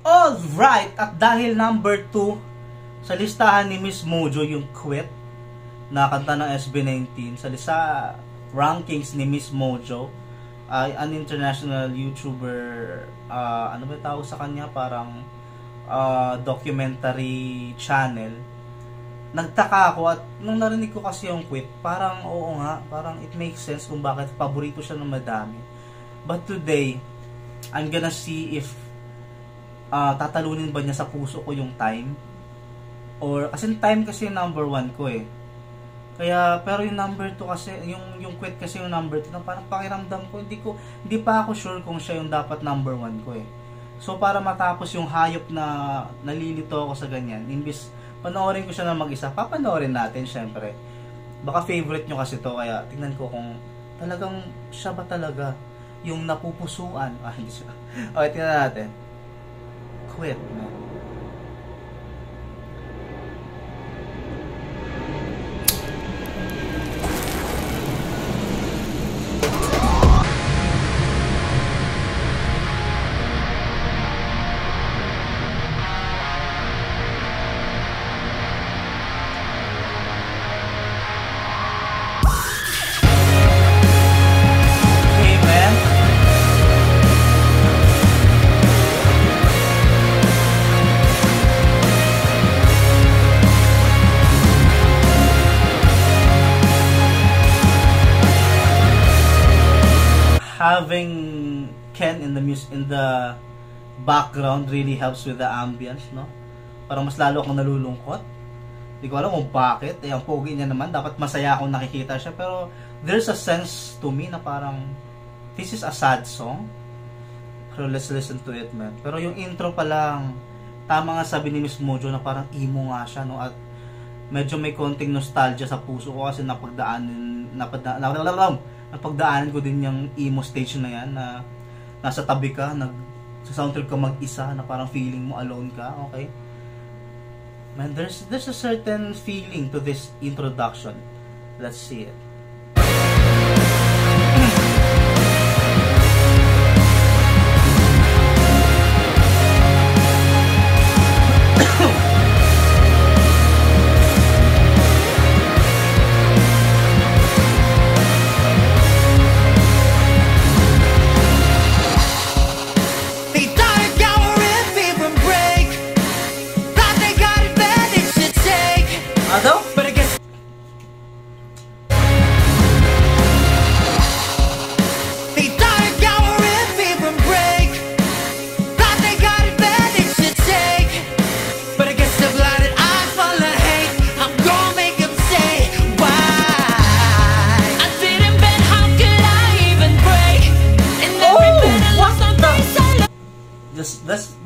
Alright, at dahil number 2 sa listahan ni Miss Mojo yung Quit na kanta ng SB19 sa rankings ni Miss Mojo ay an international YouTuber, ano ba tawag sa kanya, parang documentary channel. Nagtaka ako at nung narinig ko kasi yung Quit, parang oo nga, parang it makes sense kung bakit paborito siya ng madami. But today, I'm gonna see if tatalunin ba niya sa puso ko yung Time, or kasi Time kasi yung number 1 ko eh. Kaya pero yung number 2 kasi yung Quit kasi yung number 2 na parang pakiramdam ko hindi pa ako sure kung siya yung dapat number 1 ko eh. So para matapos yung hayop na nalilito ako sa ganyan, imbis panoorin ko siya na mag-isa, papanoorin natin syempre. Baka favorite nyo kasi to, kaya tingnan ko kung talagang siya ba talaga yung napupusuan. Hindi siya. Okay, tingnan natin. Quit, man. Having Ken in the background really helps with the ambience, no? Parang mas lalo akong nalulungkot. Hindi ko alam kung bakit. Ang pogi niya naman, dapat masaya akong nakikita siya. Pero there's a sense to me na parang this is a sad song. So let's listen to it, man. Pero yung intro pa lang, tama nga sabi ni Miss Mojo na parang emo nga siya, no? At medyo may konting nostalgia sa puso ko kasi napagdaanan ko din yung emo stage na yan, na nasa tabi ka, sa sound trip ka mag-isa, na parang feeling mo alone ka, okay? Man, there's a certain feeling to this introduction. Let's see it.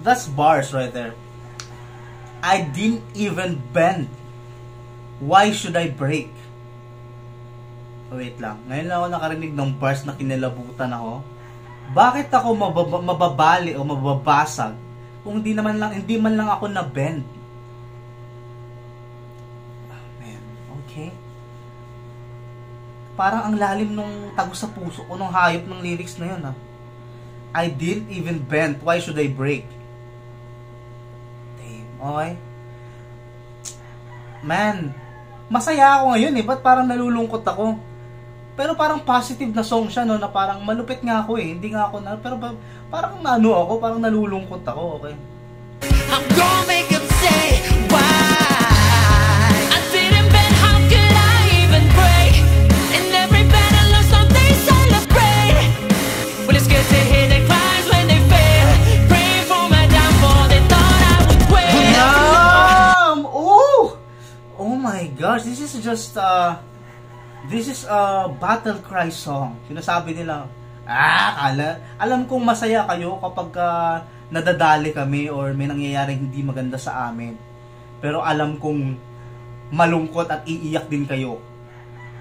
That's bars right there. I didn't even bend. Why should I break? Wait lang. Ngayon lang ako nakarinig ng bars na kinilabutan ako. Bakit ako mababali o mababasag kung hindi man lang ako na bend? Oh, man. Okay. Parang ang lalim nung tago sa puso ko nung hayop ng lyrics na yun, ha. I didn't even bend. Why should I break? Damn. Okay. Man, masaya ako ngayon eh. Ba't parang nalulungkot ako? Pero parang positive na song siya, no? Na parang malupit nga ako eh. Hindi nga ako na... Pero parang parang nalulungkot ako, okay? I'm gonna make them say why I didn't bend. How could I even break? In every battle or something celebrate. Well, it's good to hear the cries when they fail. Praying for my downfall, they thought I would quit. Oh my gosh, this is just this is a battle cry song. Sinasabi nila, alam kong masaya kayo kapag nadadali kami or may nangyayaring hindi maganda sa amin. Pero alam kong malungkot at iiyak din kayo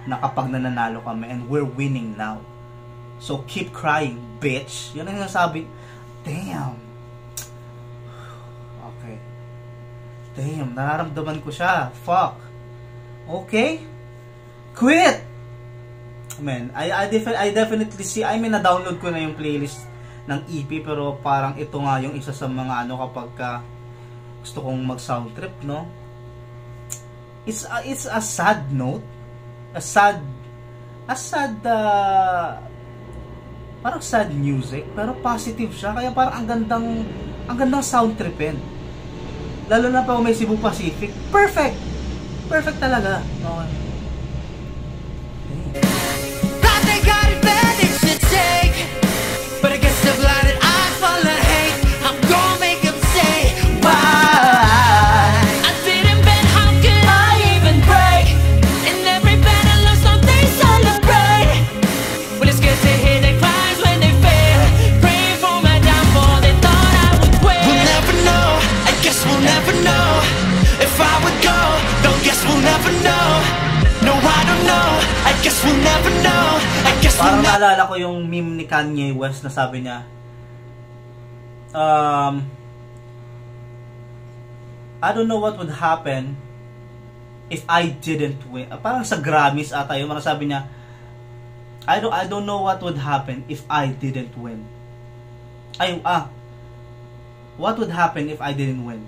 na kapag nananalo kami, and we're winning now. So keep crying, bitch. Yan ang sinasabi. Damn. Okay. Damn, nararamdaman ko siya. Fuck. Okay? Quit! Man, I definitely see, I mean, na-download ko na yung playlist ng EP, pero parang ito nga yung isa sa mga ano kapag gusto kong mag sound trip, no? It's a sad note, a sad parang sad music, pero positive siya, kaya parang ang gandang sound tripin. Lalo na pa may Cebu Pacific, perfect talaga. Okay. They got advantage to take, but against the blinded eyes full of hate, I'm gonna make them say why. I didn't bet, how could I even break? In every battle or something celebrate. Well, it's good to hear they cries when they fail. Praying for my downfall, they thought I would quit. We'll never know, I guess we'll never know. If I would go, don't guess we'll never know. No, I don't know, I guess we'll never know. I guess we'll Parang never. naalala ko yung meme ni Kanye West na sabi niya, I don't know what would happen if I didn't win. Parang sa Grammys ata yun, parang sabi niya, I don't know what would happen if I didn't win. What would happen if I didn't win?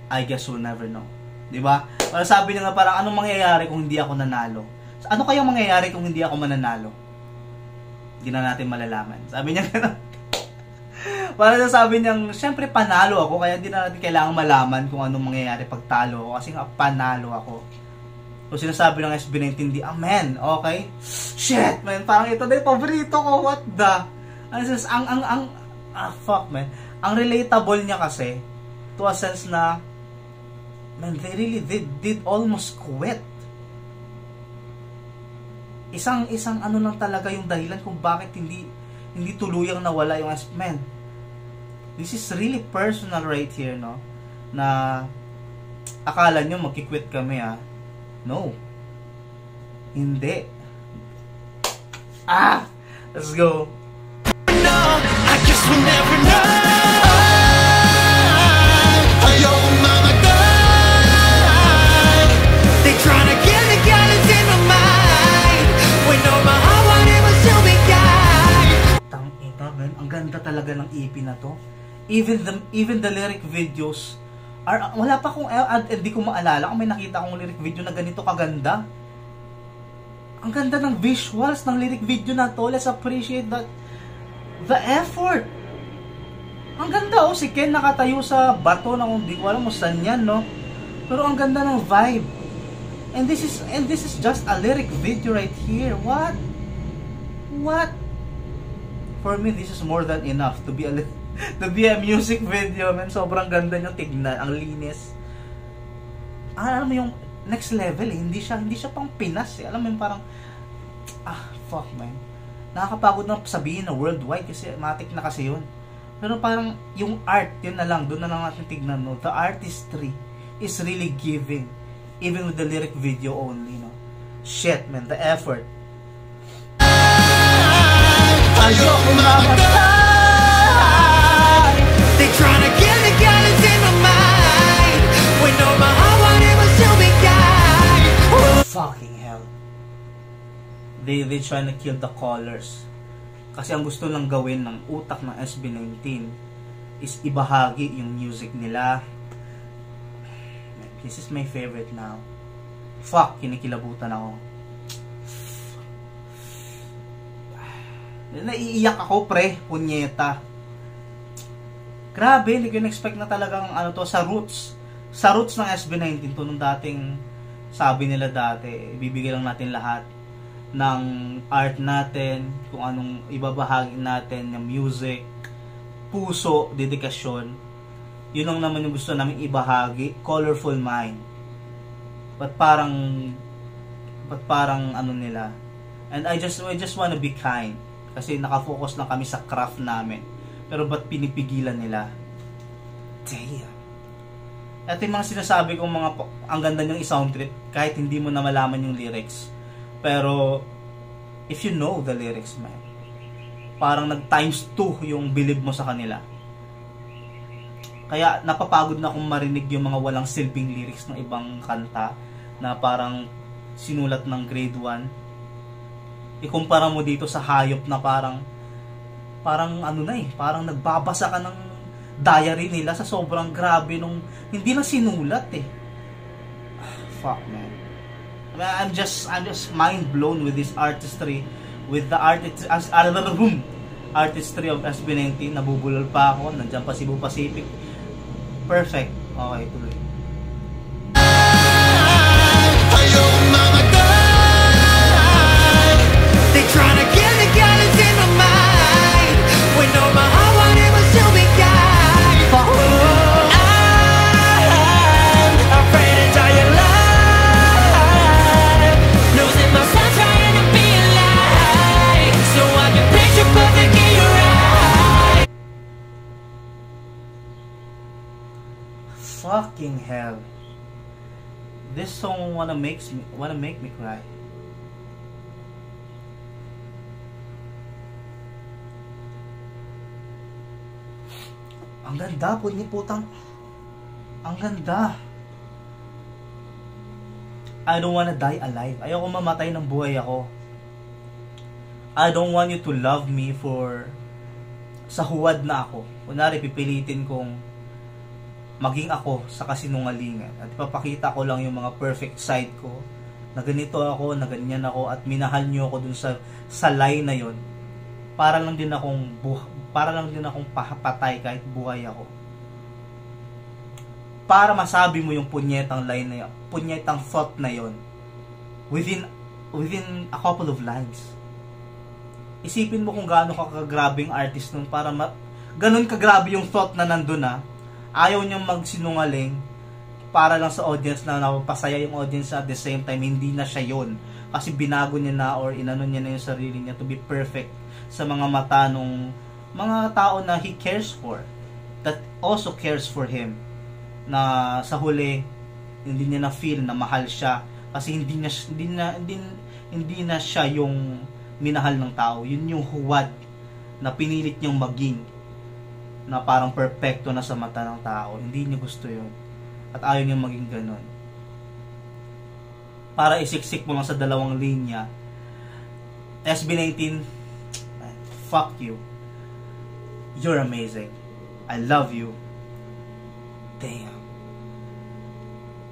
I guess we'll never know. Diba? Parang sabi niya nga, parang anong mangyayari kung hindi ako nanalo? Ano kayang mangyayari kung hindi ako mananalo? Hindi na natin malalaman. Sabi niya gano'n. Parang sabi niya, syempre panalo ako, kaya hindi na natin kailangan malaman kung anong mangyayari pag talo ako, kasi nga panalo ako. So sinasabi ng SB19, amen, okay? Shit, man, parang ito na yung paborito ko, what the? Fuck, man. Ang relatable niya kasi, to a sense na, man, they really did almost quit. Isang ano lang talaga yung dahilan kung bakit hindi tuluyang nawala yung man. This is really personal right here, no? Na akala nyo magki-quit kami, No. Hindi. Let's go. No, I guess we'll never know. Trying to get the guidance in my mind, when all my heart wanted was to be guided. Tangina, man, ang ganda talaga ng EP na to. Even the lyric videos are, wala pa akong hindi ko maalala kung may nakita akong lyric video na ganito kaganda. Ang ganda ng visuals ng lyric video na to. Let's appreciate that, the effort. Ang ganda, si Ken nakatayo sa bato na kung di ko alam mo saan yan, no? Pero ang ganda ng vibe. And this is just a lyric video right here. What? For me, this is more than enough to be a music video, man. Sobrang ganda niyang tignan, ang linis. Alam mo yung next level, hindi siya pang Pinas, Alam mo yung parang fuck, man. Nakakapagod na sabihin na worldwide kasi matik na kasi yun. Pero parang yung art, yun na lang, doon na lang natin tignan, no. The artistry is really giving. Even with the lyric video only, no? Shit, man, the effort. Ayoko mamatay. They tryna get the guidance in my mind, when all my heart wanted was to be guided. Fucking hell. They trying to kill the callers. Kasi ang gusto lang gawin ng utak ng SB19 is ibahagi yung music nila. This is my favorite now. Fuck, kinikilabutan ako. Naiiyak ako, pre. Punyeta. Grabe, hindi ko in-expect na talagang sa roots. Sa roots ng SB19 to, nung dating sabi nila dati, ibibigay lang natin lahat ng art natin, kung anong ibabahagi natin, ng music, puso, dedikasyon. Yun lang naman yung gusto namin ibahagi, colorful mind. But parang nila. And I just wanna be kind. Kasi nakafocus lang kami sa craft namin. Pero ba't pinipigilan nila? Damn. Ito yung mga sinasabi kong ang ganda niyang i-sound trip, kahit hindi mo na malaman yung lyrics. Pero, if you know the lyrics, man, parang nag-times 2 yung believe mo sa kanila. Kaya napapagod na akong marinig yung mga walang silbing lyrics ng ibang kanta na parang sinulat ng grade 1. Ikumpara mo dito sa hayop na parang parang ano na eh, parang nagbabasa ka ng diary nila sa sobrang grabe nung hindi na sinulat eh. Fuck man. I mean, I'm just mind blown with this artistry, with the artistry of SB19. Nabubulol pa ako, nandiyan pa Cebu Pacific. Perfect. Okay, tuloy. They tryna get the guidance in my mind when all my heart wanted was to be kind. I'm afraid to tell you life, losing myself trying to be alive, so I can picture perfect in your eyes. Fucking hell. This song wanna make me cry. Ang ganda po ni putang. Ang ganda. I don't wanna die alive. Ayoko mamatay ng buhay ako. I don't want you to love me for sa huwad na ako. Kunwari pipilitin kong maging ako sa kasinungalingan at ipapakita ko lang yung mga perfect side ko, na ganito ako, na ganyan ako, at minahal niyo ako dun sa lie na yon. Para lang din akong patay kahit buhay ako. Para masabi mo yung punyetang line na yun, punyetang thought na yon within a couple of lines. Isipin mo kung gaano ka kagrabing artist nun para ganun kagrabe yung thought na nandun na. Ayaw niyang magsinungaling para lang sa audience na napapasaya yung audience, at the same time hindi na siya yon kasi binago niya na or inano niya na yung sarili niya to be perfect sa mga mata nung mga tao na he cares for, that also cares for him, na sa huli hindi niya na feel na mahal siya kasi hindi na siya yung minahal ng tao. Yun yung huwad na pinilit niyang maging, na parang perfecto na sa mata ng tao. Hindi niya gusto yun at ayaw niyang maging ganun. Para isiksik mo lang sa dalawang linya, SB19, fuck you. You're amazing. I love you. Damn.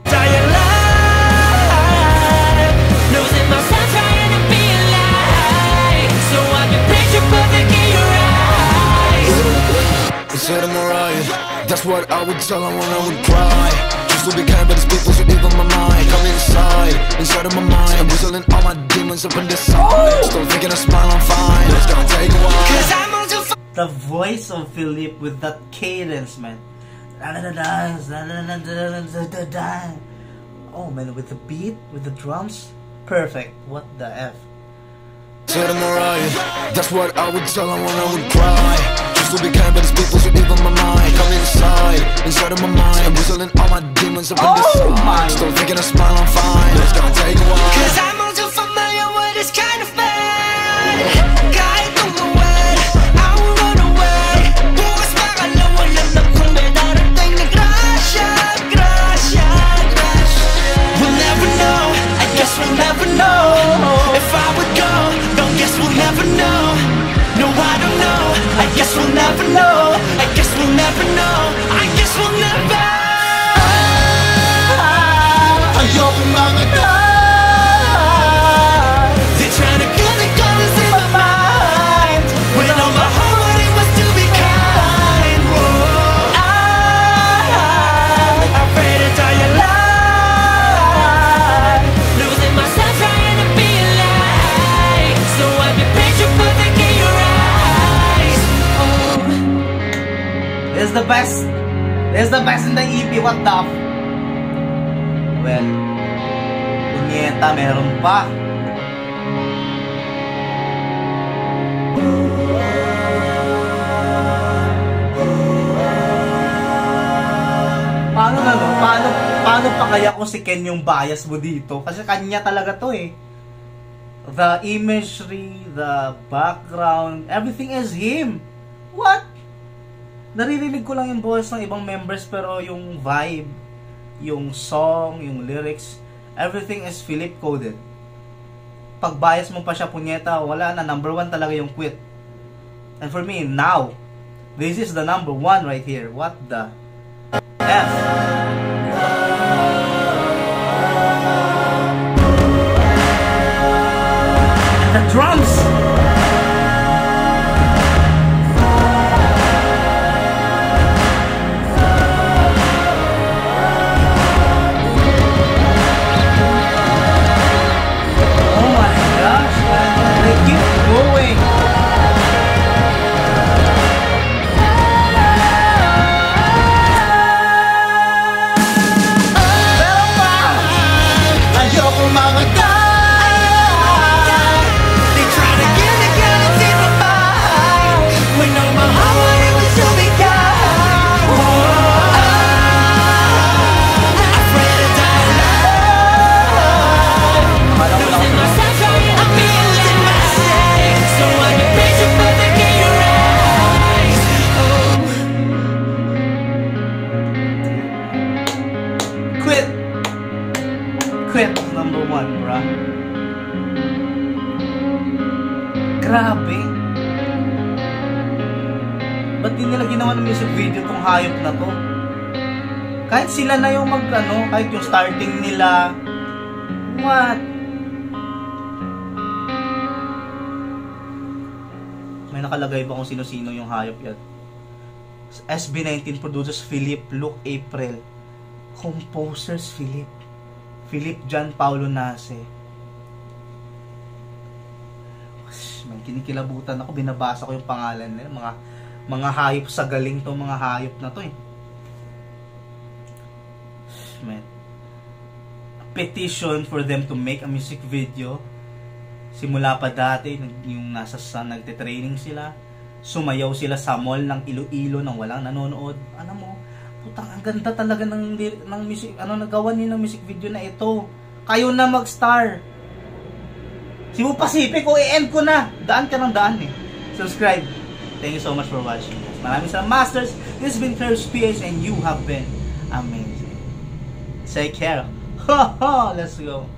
Dying life, losing myself trying to be alive, so I can picture perfect in your eyes. Instead of Mariah, that's what I would tell her when I would cry. Just to be kind, but it's people who leave on my mind. Come inside of my mind. I'm whistling all my demons up in the side. Still thinking I smile, I'm fine. It's gonna take a while. Cause I'm on too The voice of Philip with that cadence, man. Oh man, with the beat, with the drums, perfect. What the F? Instead of Mariah, that's what I would tell her when I would cry. Just to be kind, but it's people who leave on my mind. Come inside of my mind. I'm whistling all my demons up in the side. Still thinking I smile, I'm fine. It's gonna take a while. Cause I'm all too familiar with this kind of man. Kahit umuwan, I will run away. Bukas makalaw, alam na kung may darating na grasya. We'll never know, I guess we'll never know. If I would go, no, guess we'll never know. No, I don't know, I guess we'll never know. I guess we'll never know, I guess we'll never. Ayokong mga die. They're trying to kill the colors in my mind, when all my heart wanted was to be kind. Whoa. I'm afraid to tell you lies, losing myself trying to be alive, so I can picture perfect in your eyes. Oh. This is the best. This is the best in the EP. What the f? Well, punyeta, meron pa. Paano pa kaya kung si Ken yung bias mo dito? Kasi kanya talaga to eh. The imagery, the background, everything is him. What? Naririnig ko lang yung voice ng ibang members, pero yung vibe, yung song, yung lyrics, everything is Philip coded. Pag bias mo pa siya, punyeta, wala na, number one talaga yung quit. And for me, now, this is the number one right here. What the F? And the drums! Quit number one, bruh. Grabe. Ba't di nila ginawa ng music video tong hayop na to? Kahit sila na yung kahit yung starting nila. What? May nakalagay ba kung sino-sino yung hayop yan? SB19 producers Philip, Luke, April. Composers Philip John Paulo Nase. Man, kinikilabutan ako, binabasa ko yung pangalan nila. Mga hayop sa galing to, mga hayop na to eh. Man. A petition for them to make a music video. Simula pa dati, yung nagte-training sila. Sumayaw sila sa mall ng Iloilo nang walang nanonood. Ano mo? Putang, ang ganda talaga ng music, nagawa niyo ng music video na ito. Kayo na mag-star. Cebu Pacific, i-end ko na. Daan ka ng daan eh. Subscribe. Thank you so much for watching. Maraming salamat, Masters. This has been Curves PH and you have been amazing. Take care. Let's go.